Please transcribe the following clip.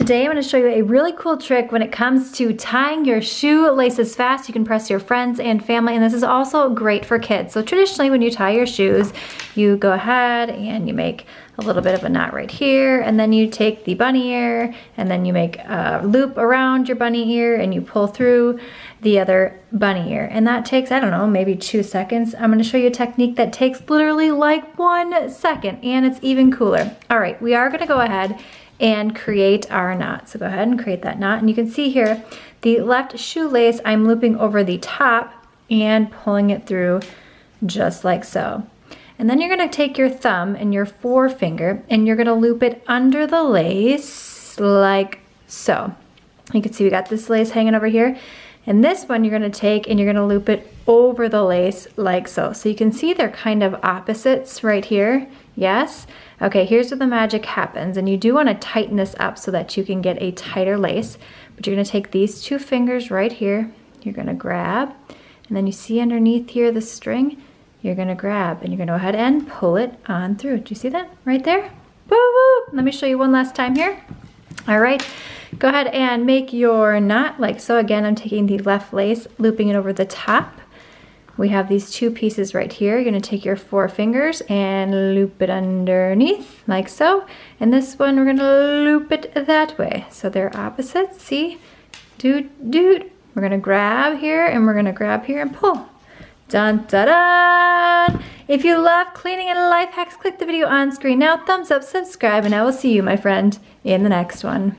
Today I'm going to show you a really cool trick when it comes to tying your shoe laces fast. You can impress your friends and family, and this is also great for kids. So traditionally when you tie your shoes, you go ahead and you make a little bit of a knot right here, and then you take the bunny ear and then you make a loop around your bunny ear and you pull through the other bunny ear. And that takes, I don't know, maybe 2 seconds. I'm going to show you a technique that takes literally like 1 second, and it's even cooler. All right, we are going to go ahead and create our knot. So go ahead and create that knot, and you can see here the left shoelace I'm looping over the top and pulling it through just like so. And then you're going to take your thumb and your forefinger and you're going to loop it under the lace like so. You can see we got this lace hanging over here, and this one you're going to take and you're going to loop it over the lace like so. So you can see they're kind of opposites right here. Yes? Okay, here's where the magic happens, and you do want to tighten this up so that you can get a tighter lace. But you're going to take these 2 fingers right here, you're going to grab, and then you see underneath here the string, you're going to grab, and you're going to go ahead and pull it on through. Do you see that right there? Woo! Let me show you one last time here. All right, go ahead and make your knot like so. Again, I'm taking the left lace, looping it over the top. We have these 2 pieces right here. You're going to take your 4 fingers and loop it underneath like so. And this one, we're going to loop it that way. So they're opposites. See? Doot, doot. We're going to grab here and we're going to grab here and pull. Dun, da, da. If you love cleaning and life hacks, click the video on screen now, thumbs up, subscribe, and I will see you, my friend, in the next one.